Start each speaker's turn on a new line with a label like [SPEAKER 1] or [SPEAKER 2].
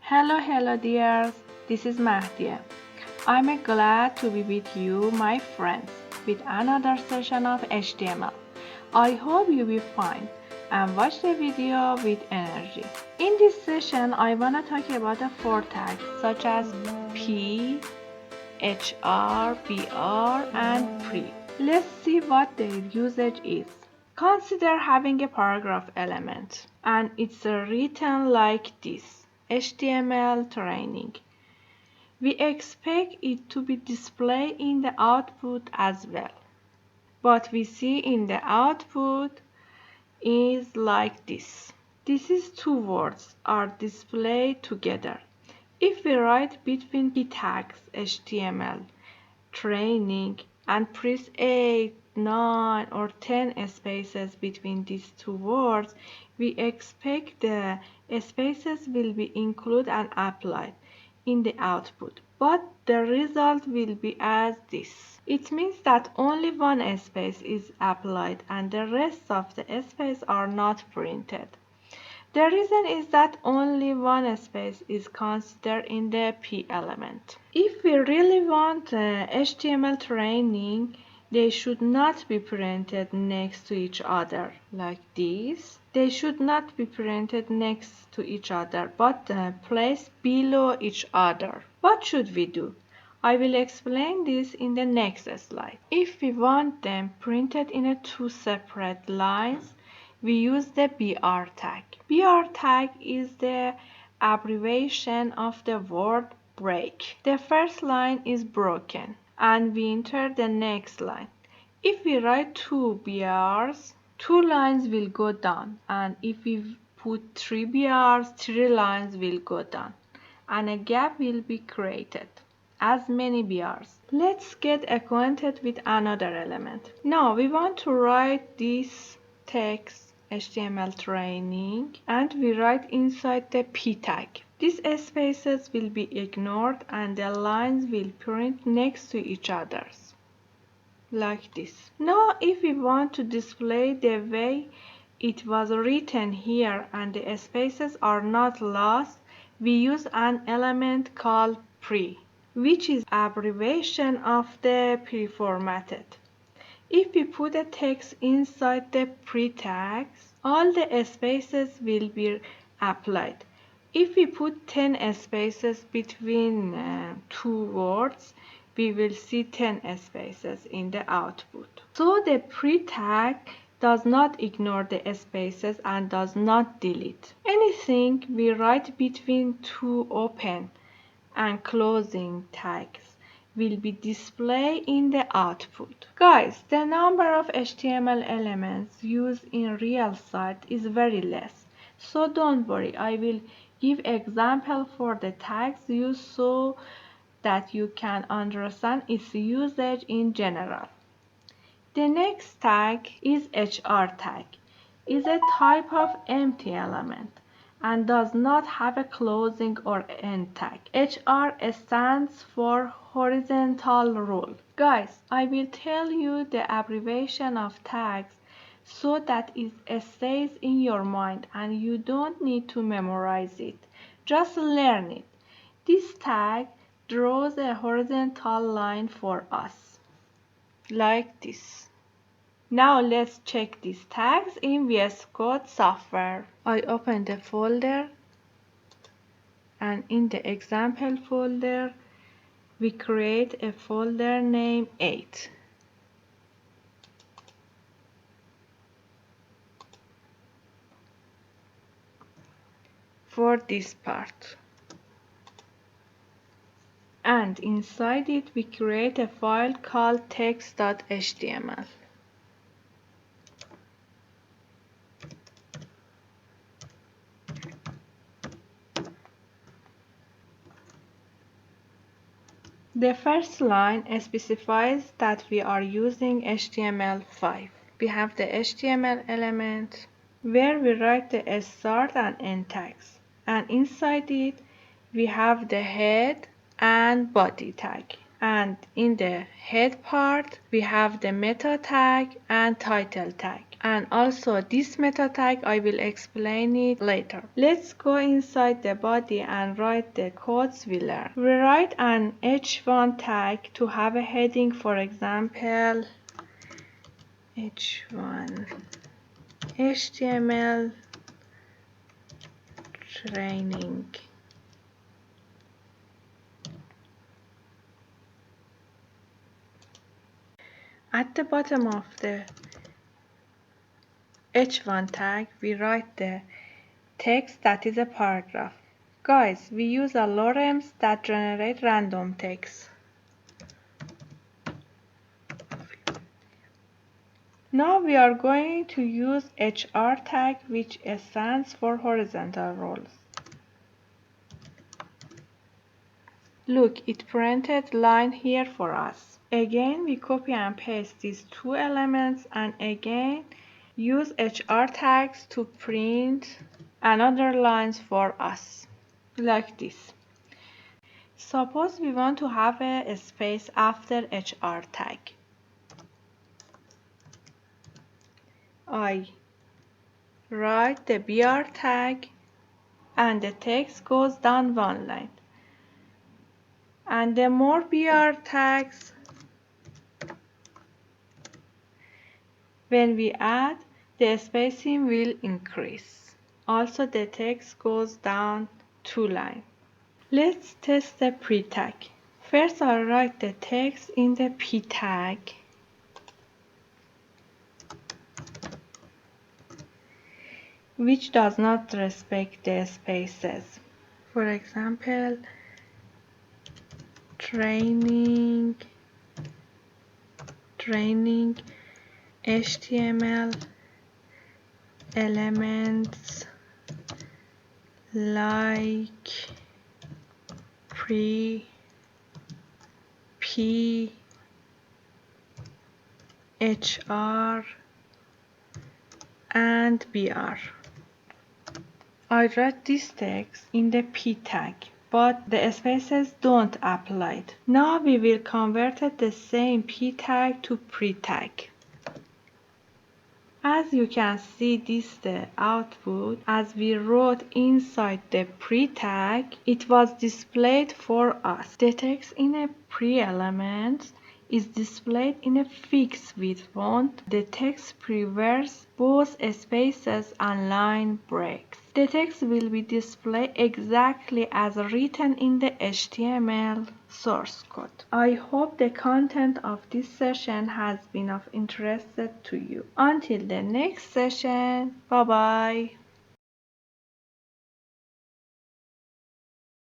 [SPEAKER 1] Hello dears, this is Mahdia. I'm glad to be with you, my friends, with another session of HTML. I hope you will fine and watch the video with energy. In this session, I wanna talk about the four tags such as P, HR, BR, and pre. Let's see what their usage is. Consider having a paragraph element and it's written like this: HTML training. We expect it to be displayed in the output as well. What we see in the output is like this. This is two words are displayed together. If we write between p tags HTML training and press 8, 9 or 10 spaces between these two words, we expect the spaces will be included and applied in the output, but the result will be as this. It means that only one space is applied and the rest of the spaces are not printed. The reason is that only one space is considered in the P element. If we really want HTML training, they should not be printed next to each other like this. They should not be printed next to each other, but placed below each other. What should we do? I will explain this in the next slide. If we want them printed in two separate lines, we use the BR tag. BR tag is the abbreviation of the word break. The first line is broken and we enter the next line. If we write two BRs, two lines will go down, and if we put three BRs, three lines will go down and a gap will be created. As many BRs. Let's get acquainted with another element. Now we want to write this text HTML training and we write inside the P tag. These spaces will be ignored and the lines will print next to each other like this. Now if we want to display the way it was written here and the spaces are not lost, we use an element called pre, which is abbreviation of the pre-formatted. If we put a text inside the pre tags, all the spaces will be applied. If we put 10 spaces between two words, we will see 10 spaces in the output. So the pre tag does not ignore the spaces and does not delete. Anything we write between two open and closing tags will be displayed in the output. Guys, the number of HTML elements used in real site is very less. So don't worry, I will give example for the tags used so that you can understand its usage in general. The next tag is HR tag. Is a type of empty element and does not have a closing or end tag. HR stands for horizontal rule. Guys, I will tell you the abbreviation of tags so that it stays in your mind and you don't need to memorize it. Just learn it. This tag draws a horizontal line for us, like this. Now let's check these tags in vscode software. I open the folder and in the example folder we create a folder named 8. For this part. And inside it we create a file called text.html. The first line specifies that we are using HTML5. We have the HTML element where we write the start and end tags. And inside it, we have the head and body tag. And in the head part, we have the meta tag and title tag. And also this meta tag, I will explain it later. Let's go inside the body and write the codes we learned. We write an h1 tag to have a heading, for example, h1 HTML training. At the bottom of the h1 tag, we write the text that is a paragraph. Guys, we use a lorem that generate random text. Now we are going to use HR tag, which stands for horizontal rows. Look, it printed line here for us. Again, we copy and paste these two elements and again use HR tags to print another lines for us, like this. Suppose we want to have a space after HR tag. I write the BR tag and the text goes down one line. And the more BR tags when we add, the spacing will increase. Also the text goes down 2 lines. Let's test the pre tag. First I'll write the text in the p tag. Which does not respect the spaces. For example, training HTML elements like P, HR, and BR. I write this text in the P tag, but the spaces don't apply. Now we will convert the same P tag to pre tag. As you can see, this is the output. As we wrote inside the pre tag, it was displayed for us. The text in a pre element is displayed in a fixed width font. The text prefers both spaces and line breaks. The text will be displayed exactly as written in the HTML source code. I hope the content of this session has been of interest to you. Until the next session, bye bye.